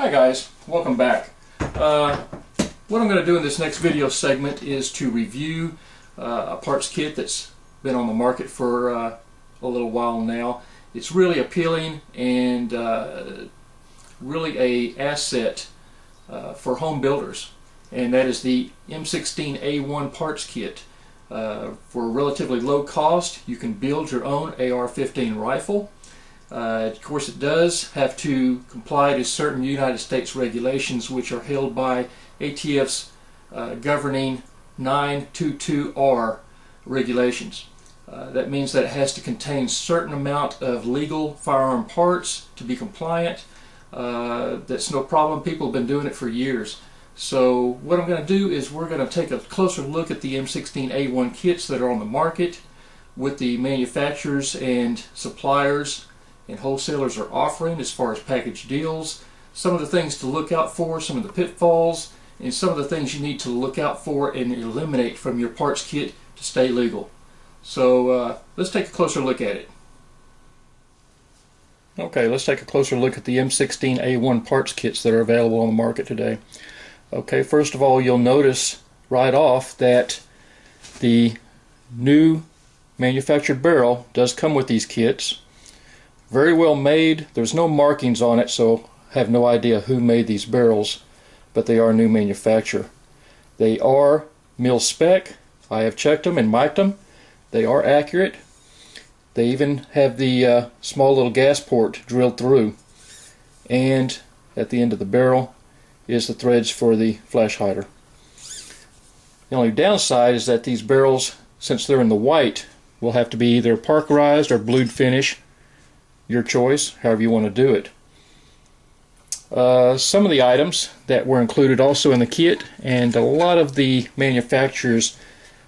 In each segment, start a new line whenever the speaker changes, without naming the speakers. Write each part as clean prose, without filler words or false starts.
Hi guys, welcome back. What I'm going to do in this next video segment is to review a parts kit that's been on the market for a little while now. It's really appealing and really a asset for home builders, and that is the M16A1 parts kit. For a relatively low cost, you can build your own AR-15 rifle. Of course, it does have to comply to certain United States regulations, which are held by ATF's governing 922R regulations. That means that it has to contain certain amount of legal firearm parts to be compliant. That's no problem. People have been doing it for years. So what I'm going to do is we're going to take a closer look at the M16A1 kits that are on the market, with the manufacturers and suppliers and wholesalers are offering as far as package deals, some of the things to look out for, some of the pitfalls, and some of the things you need to look out for and eliminate from your parts kit to stay legal. So let's take a closer look at it. Okay, let's take a closer look at the M16A1 parts kits that are available on the market today. Okay, first of all, you'll notice right off that the new manufactured barrel does come with these kits. Very well made. There's no markings on it, so I have no idea who made these barrels, but they are new manufacture. They are mil spec. I have checked them and mic'd them. They are accurate. They even have the small little gas port drilled through, and at the end of the barrel is the threads for the flash hider. The only downside is that these barrels, since they're in the white, will have to be either parkerized or blued finish. Your choice, however you want to do it. Some of the items that were included also in the kit, and a lot of the manufacturers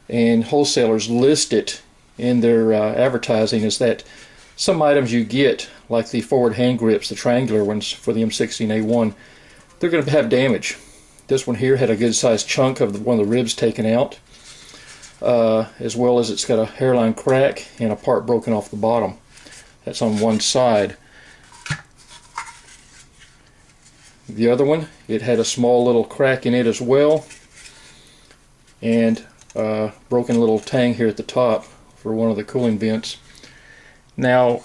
and wholesalers list it in their advertising, is that some items you get, like the forward hand grips, the triangular ones for the M16A1, they're going to have damage. This one here had a good sized chunk of one of the ribs taken out, as well as it's got a hairline crack and a part broken off the bottom. That's on one side. The other one, it had a small little crack in it as well, and a broken little tang here at the top for one of the cooling vents. Now,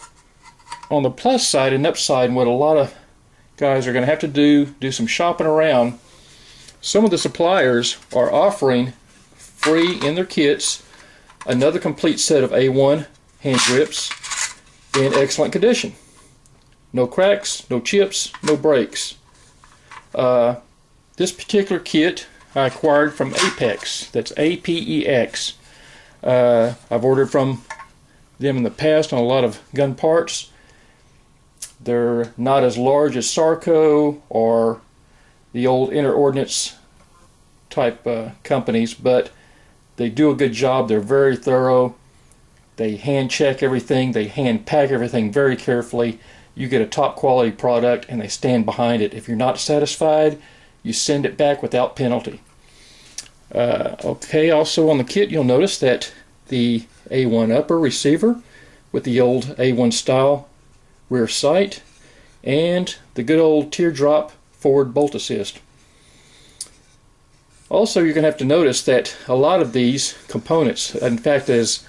on the plus side and upside, what a lot of guys are going to have to do some shopping around. Some of the suppliers are offering free in their kits another complete set of A1 hand grips in excellent condition. No cracks, no chips, no breaks. This particular kit I acquired from Apex. That's APEX. I've ordered from them in the past on a lot of gun parts. They're not as large as Sarco or the old Inner Ordnance type companies, but they do a good job. They're very thorough. They hand check everything, they hand pack everything very carefully. You get a top quality product and they stand behind it. If you're not satisfied, you send it back without penalty. Okay, also on the kit you'll notice that the A1 upper receiver with the old A1 style rear sight, and the good old teardrop forward bolt assist. Also, you're going to have to notice that a lot of these components, in fact, as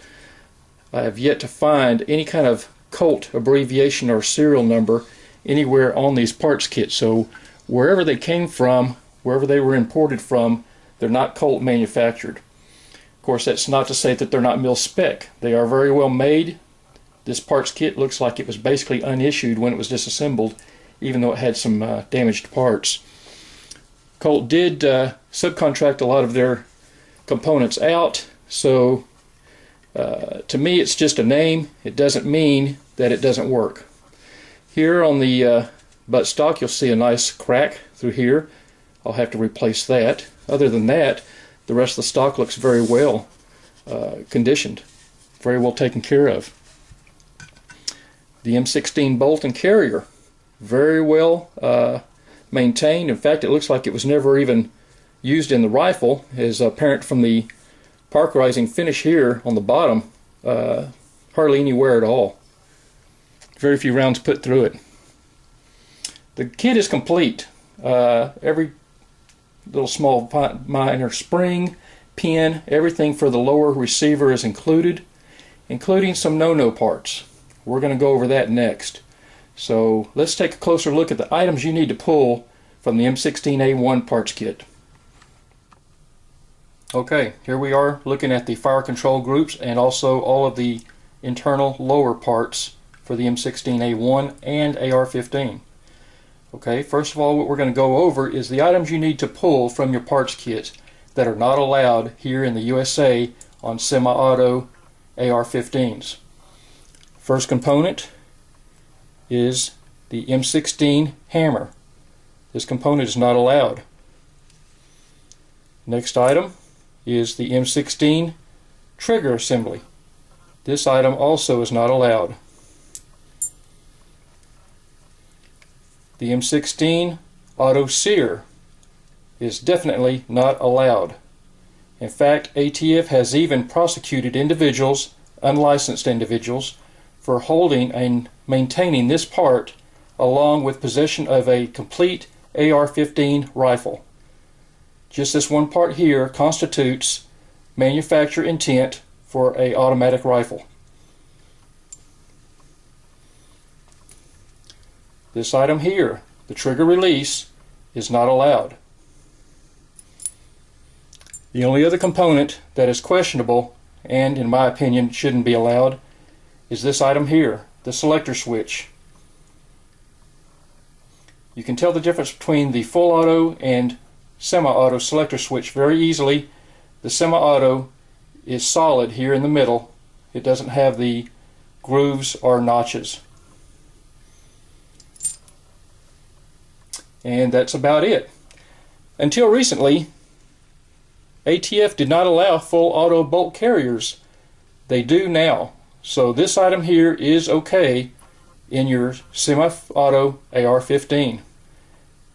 I have yet to find any kind of Colt abbreviation or serial number anywhere on these parts kits. So wherever they came from, wherever they were imported from, they're not Colt manufactured. Of course, that's not to say that they're not mil spec. They are very well made. This parts kit looks like it was basically unissued when it was disassembled, even though it had some damaged parts. Colt did subcontract a lot of their components out, so to me it's just a name. It doesn't mean that it doesn't work. Here on the buttstock you'll see a nice crack through here. I'll have to replace that. Other than that, the rest of the stock looks very well conditioned, very well taken care of. The M16 bolt and carrier, very well maintained. In fact, it looks like it was never even used in the rifle, as apparent from the parkerizing finish here on the bottom. Hardly any wear at all. Very few rounds put through it. The kit is complete. Every little small minor spring, pin, everything for the lower receiver is included, including some no-no parts. We're going to go over that next. So let's take a closer look at the items you need to pull from the M16A1 parts kit. Okay, here we are looking at the fire control groups and also all of the internal lower parts for the M16A1 and AR-15. Okay, first of all, what we're going to go over is the items you need to pull from your parts kit that are not allowed here in the USA on semi-auto AR-15s. First component is the M16 hammer. This component is not allowed. Next item is the M16 trigger assembly. This item also is not allowed. The M16 auto sear is definitely not allowed. In fact, ATF has even prosecuted individuals, unlicensed individuals, for holding and maintaining this part along with possession of a complete AR-15 rifle. Just this one part here constitutes manufacturer intent for an automatic rifle. This item here, the trigger release, is not allowed. The only other component that is questionable, and in my opinion shouldn't be allowed, is this item here, the selector switch. You can tell the difference between the full auto and semi-auto selector switch very easily. The semi-auto is solid here in the middle. It doesn't have the grooves or notches. And that's about it. Until recently, ATF did not allow full auto bolt carriers. They do now. So this item here is okay in your semi-auto AR-15.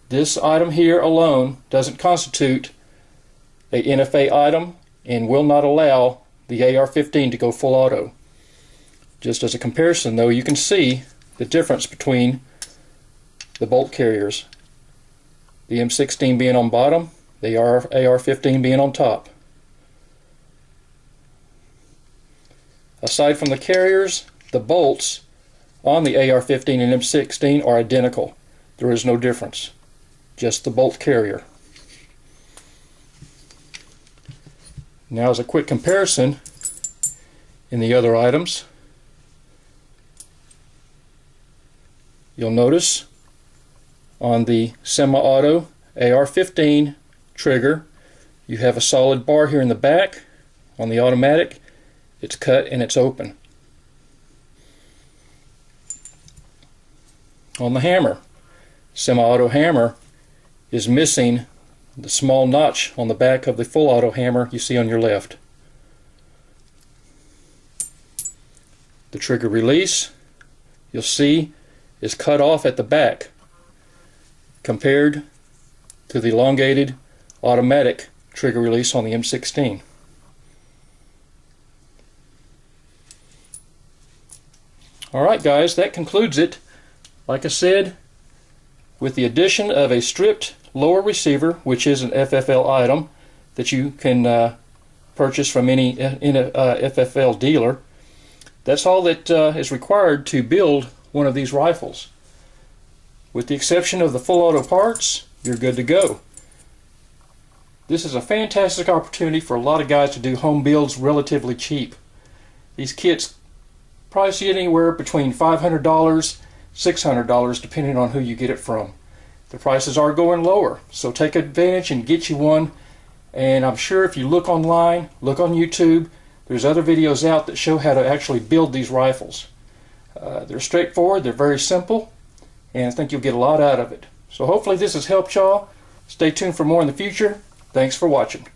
This item here alone doesn't constitute a NFA item and will not allow the AR-15 to go full auto. Just as a comparison though, you can see the difference between the bolt carriers. The M16 being on bottom, the AR-15 being on top. Aside from the carriers, the bolts on the AR-15 and M16 are identical. There is no difference. Just the bolt carrier. Now as a quick comparison in the other items, you'll notice on the semi-auto AR-15 trigger you have a solid bar here in the back. On the automatic it's cut and it's open. On the hammer, semi-auto hammer is missing the small notch on the back of the full auto hammer you see on your left. The trigger release, you'll see, is cut off at the back compared to the elongated automatic trigger release on the M16. Alright guys, that concludes it. Like I said, with the addition of a stripped lower receiver, which is an FFL item that you can purchase from any FFL dealer, that's all that is required to build one of these rifles. With the exception of the full auto parts, you're good to go. This is a fantastic opportunity for a lot of guys to do home builds relatively cheap. These kits price you anywhere between $500, $600 depending on who you get it from. The prices are going lower, so take advantage and get you one. And I'm sure if you look online, look on YouTube, there's other videos out that show how to actually build these rifles. They're straightforward, they're very simple, and I think you'll get a lot out of it. So hopefully this has helped y'all. Stay tuned for more in the future. Thanks for watching.